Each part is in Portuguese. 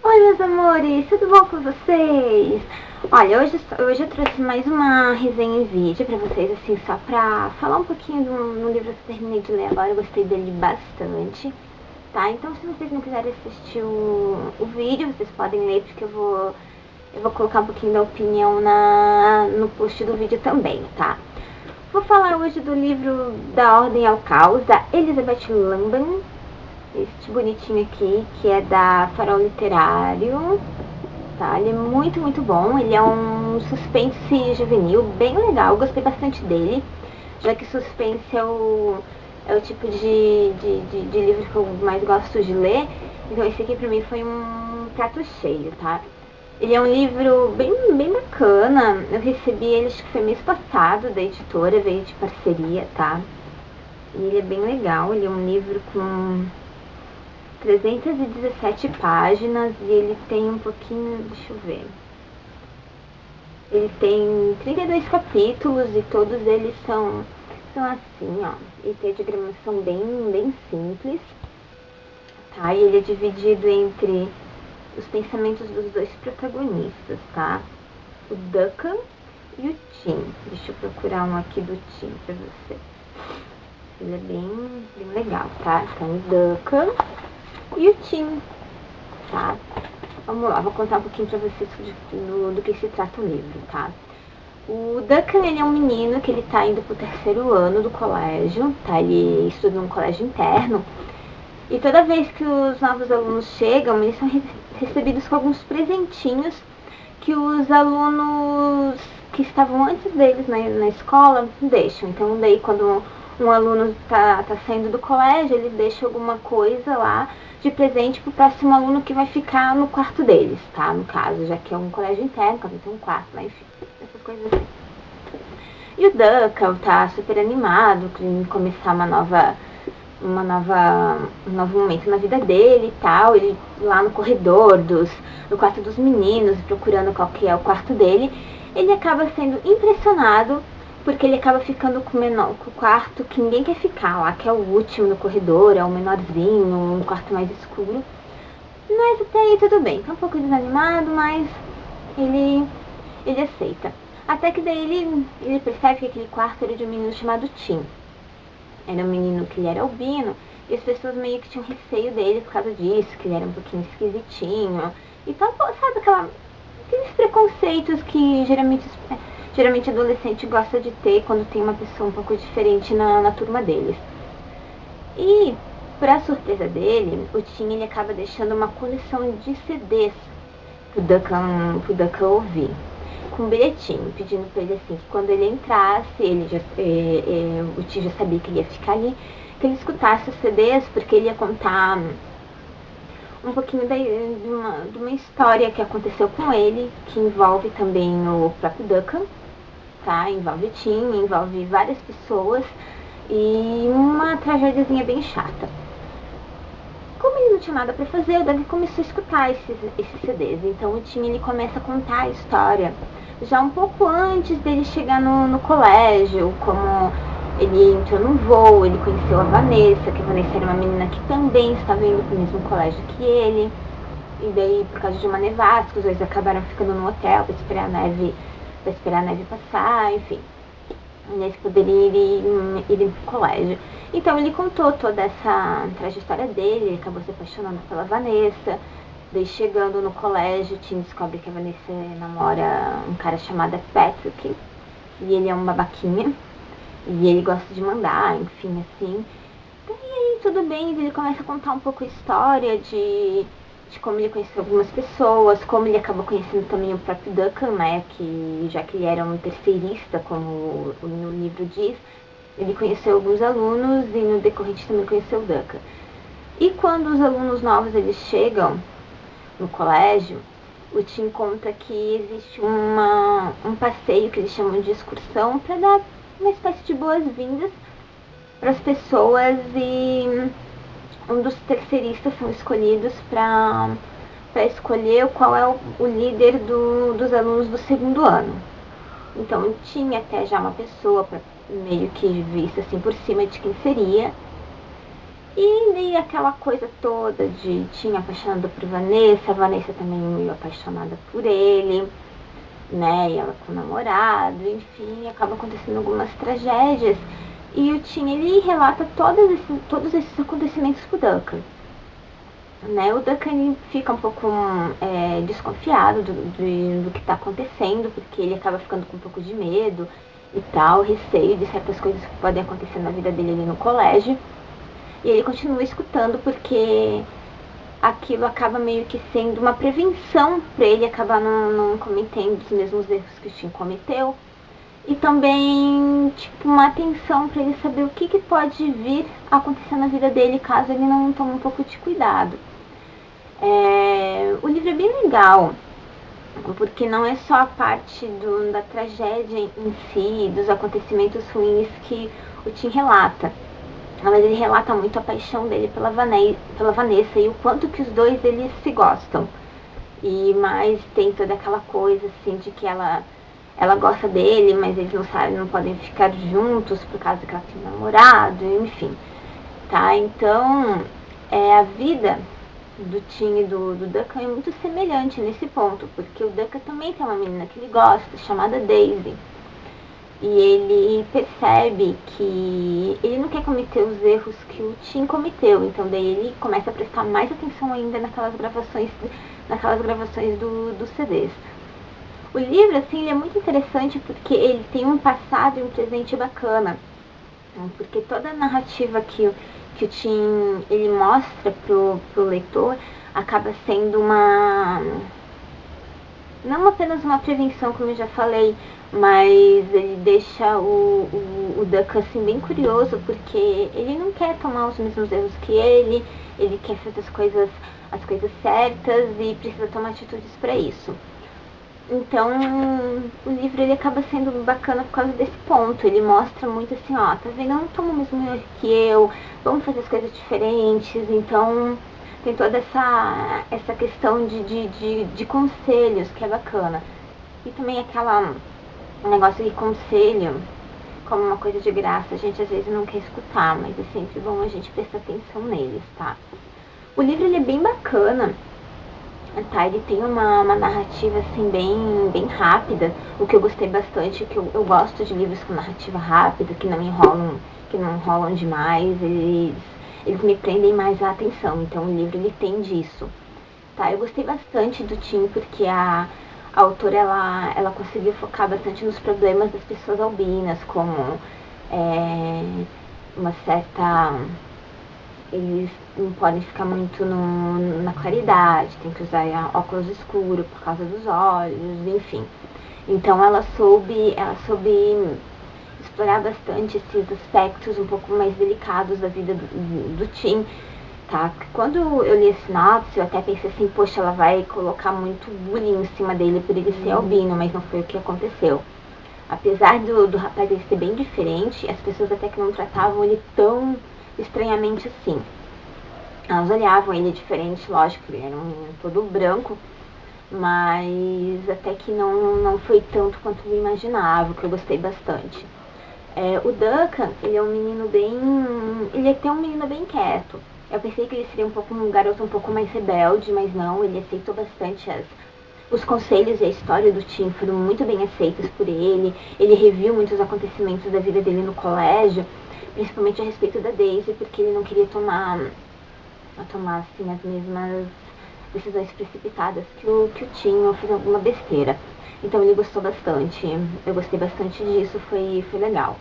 Oi, meus amores, tudo bom com vocês? Olha, hoje eu trouxe mais uma resenha em vídeo pra vocês, assim, só pra falar um pouquinho do livro que eu terminei de ler agora. Eu gostei dele bastante, tá? Então, se vocês não quiserem assistir o vídeo, vocês podem ler, porque eu vou colocar um pouquinho da opinião no post do vídeo também, tá? Vou falar hoje do livro Da Ordem ao Caos, da Elizabeth Lambert, este bonitinho aqui, que é da Farol Literário, tá? Ele é muito, muito bom. Ele é um suspense juvenil, bem legal. Eu gostei bastante dele, já que suspense é o tipo de livro que eu mais gosto de ler. Então esse aqui pra mim foi um prato cheio, tá? Ele é um livro bem, bem bacana. Eu recebi ele, acho que foi mês passado, da editora, veio de parceria, tá? E ele é bem legal. Ele é um livro com 317 páginas e ele tem um pouquinho, deixa eu ver, ele tem 32 capítulos e todos eles são assim, ó, e tem a diagramação bem simples, tá? E ele é dividido entre os pensamentos dos dois protagonistas, tá? O Duncan e o Tim. Deixa eu procurar um aqui do Tim pra você. Ele é bem, bem legal, tá? Então, o Duncan e o Tim, tá? Vamos lá, vou contar um pouquinho pra vocês do que se trata o livro, tá? O Duncan, ele é um menino que ele tá indo pro terceiro ano do colégio, tá? Ele estuda num colégio interno. E toda vez que os novos alunos chegam, eles são recebidos com alguns presentinhos que os alunos que estavam antes deles na escola deixam. Então, daí, quando um aluno tá saindo do colégio, ele deixa alguma coisa lá de presente pro próximo aluno que vai ficar no quarto deles, tá? No caso, já que é um colégio interno, cada um tem um quarto, mas enfim, essas coisas assim. E o Duncan tá super animado em começar um novo momento na vida dele e tal. Ele lá no corredor no quarto dos meninos, procurando qual que é o quarto dele, ele acaba sendo impressionado porque ele acaba ficando com o quarto que ninguém quer ficar lá, que é o último no corredor, é o menorzinho, um quarto mais escuro. Mas até aí tudo bem, tá um pouco desanimado, mas ele, ele aceita. Até que daí ele percebe que aquele quarto era de um menino chamado Tim. Era um menino que ele era albino, e as pessoas meio que tinham receio dele por causa disso, que ele era um pouquinho esquisitinho. E tal, sabe aqueles preconceitos que geralmente adolescente gosta de ter quando tem uma pessoa um pouco diferente na turma deles. E, pra surpresa dele, o Tim ele acaba deixando uma coleção de CDs pro Duncan ouvir, com um bilhetinho, pedindo pra ele assim, que quando ele entrasse, o Tim já sabia que ele ia ficar ali, que ele escutasse os CDs, porque ele ia contar um pouquinho de uma história que aconteceu com ele, que envolve também o próprio Duncan, tá? Envolve o Tim, envolve várias pessoas e uma tragédiazinha bem chata. Como ele não tinha nada pra fazer, o Duncan começou a escutar esses CDs. Então o Tim ele começa a contar a história já um pouco antes dele chegar no colégio, como ele entrou no voo, ele conheceu a Vanessa, que a Vanessa era uma menina que também estava indo pro mesmo colégio que ele. E daí, por causa de uma nevasca, os dois acabaram ficando no hotel para esperar a neve passar, enfim. E eles poderiam ir pro colégio. Então ele contou toda essa trajetória dele, ele acabou se apaixonando pela Vanessa. Daí chegando no colégio, o Tim descobre que a Vanessa namora um cara chamado Patrick. E ele é um babaquinha. E ele gosta de mandar, enfim, assim. Então, e aí tudo bem, ele começa a contar um pouco a história de como ele conheceu algumas pessoas, como ele acabou conhecendo também o próprio Duncan, né, que já que ele era um terceirista, como no livro diz, ele conheceu alguns alunos e no decorrente também conheceu o Duncan. E quando os alunos novos eles chegam no colégio, o Tim conta que existe um passeio que eles chamam de excursão para dar uma espécie de boas-vindas para as pessoas, e um dos terceiristas são escolhidos para escolher qual é o líder dos alunos do segundo ano. Então tinha até já uma pessoa meio que vista assim por cima de quem seria. E daí aquela coisa toda de tinha apaixonado por Vanessa, a Vanessa também meio apaixonada por ele, né? E ela com o namorado, enfim, acaba acontecendo algumas tragédias. E o Tim, ele relata todos esses acontecimentos pro Duncan. Né? O Duncan ele fica um pouco desconfiado do que está acontecendo, porque ele acaba ficando com um pouco de medo e tal, receio de certas coisas que podem acontecer na vida dele ali no colégio. E ele continua escutando porque aquilo acaba meio que sendo uma prevenção para ele acabar não cometendo os mesmos erros que o Tim cometeu. E também, tipo, uma atenção para ele saber o que pode vir a acontecer na vida dele caso ele não tome um pouco de cuidado. O livro é bem legal, porque não é só a parte da tragédia em si, dos acontecimentos ruins que o Tim relata, mas ele relata muito a paixão dele pela Vanessa e o quanto que os dois eles se gostam. E mais tem toda aquela coisa assim de que ela gosta dele, mas eles não sabem, não podem ficar juntos por causa que ela tem um namorado, enfim. Tá? Então, a vida do Tim e do Duncan é muito semelhante nesse ponto, porque o Duncan também tem uma menina que ele gosta, chamada Daisy. E ele percebe que ele não quer cometer os erros que o Tim cometeu, então daí ele começa a prestar mais atenção ainda naquelas gravações dos CDs. O livro, assim, ele é muito interessante porque ele tem um passado e um presente bacana, porque toda a narrativa que o Tim ele mostra pro leitor acaba sendo não apenas uma prevenção, como eu já falei, mas ele deixa o Duncan assim, bem curioso, porque ele não quer tomar os mesmos erros que ele quer fazer as coisas certas e precisa tomar atitudes para isso. Então, o livro ele acaba sendo bacana por causa desse ponto. Ele mostra muito assim, ó, tá vendo? Eu não tomo o mesmo erro que eu, vamos fazer as coisas diferentes. Então, tem toda essa questão de conselhos que é bacana. E também um negócio de conselho, como uma coisa de graça, a gente às vezes não quer escutar, mas é sempre bom a gente prestar atenção neles, tá? O livro ele é bem bacana. Tá, ele tem uma narrativa assim bem rápida, o que eu gostei bastante, que eu gosto de livros com narrativa rápida, que não enrolam demais, eles me prendem mais a atenção, então o livro ele tem disso. Tá, eu gostei bastante do Tim porque a autora ela conseguiu focar bastante nos problemas das pessoas albinas, como uma certa eles não podem ficar muito na claridade, tem que usar óculos escuros por causa dos olhos, enfim. Então ela soube explorar bastante esses aspectos um pouco mais delicados da vida do Tim, tá? Quando eu li a sinopse, eu até pensei assim, poxa, ela vai colocar muito bullying em cima dele por ele ser albino, mas não foi o que aconteceu. Apesar do rapaz ele ser bem diferente, as pessoas até que não tratavam ele tão estranhamente assim. Elas olhavam ele diferente, lógico, ele era todo branco, mas até que não foi tanto quanto eu imaginava, que eu gostei bastante. O Duncan, ele é um menino ele é até um menino bem quieto. Eu pensei que ele seria um garoto um pouco mais rebelde, mas não, ele aceitou bastante os conselhos e a história do Tim foram muito bem aceitos por ele. Ele reviu muitos acontecimentos da vida dele no colégio, principalmente a respeito da Daisy, porque ele não queria tomar assim, as mesmas decisões precipitadas que o Tim ou fazer alguma besteira. Então ele gostou bastante, eu gostei bastante disso, foi legal.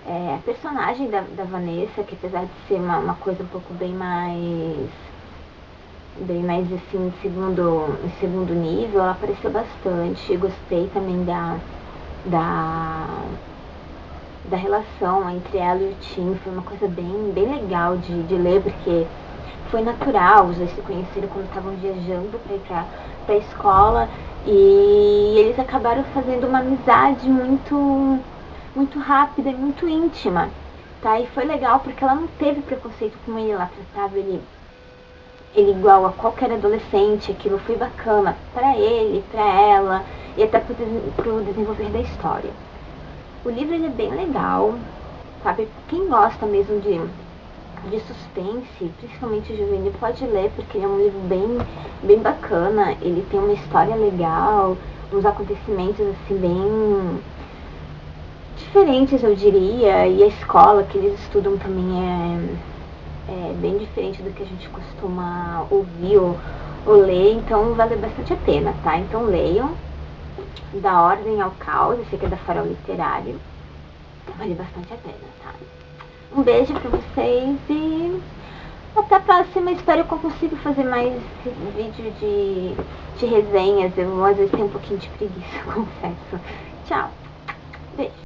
A personagem da Vanessa, que apesar de ser uma coisa um pouco bem mais assim, em segundo nível, ela apareceu bastante. Gostei também da relação entre ela e o Tim, foi uma coisa bem legal de ler, porque foi natural, os dois se conheceram quando estavam viajando para ir para a escola e eles acabaram fazendo uma amizade muito rápida e muito íntima, tá? E foi legal porque ela não teve preconceito com ele, ela tratava ele igual a qualquer adolescente, aquilo foi bacana para ele, para ela e até pro desenvolver da história. O livro ele é bem legal, sabe? Quem gosta mesmo de suspense, principalmente juvenil, pode ler, porque ele é um livro bem bacana. Ele tem uma história legal, uns acontecimentos assim bem diferentes, eu diria, e a escola que eles estudam também é bem diferente do que a gente costuma ouvir ou ler, então vale bastante a pena, tá? Então leiam Da Ordem ao Caos, esse aqui é da Farol Literário, vale bastante a pena, tá? Um beijo pra vocês e até a próxima. Espero que eu consiga fazer mais vídeo de resenhas. Eu às vezes tenho um pouquinho de preguiça, confesso. Tchau. Beijo.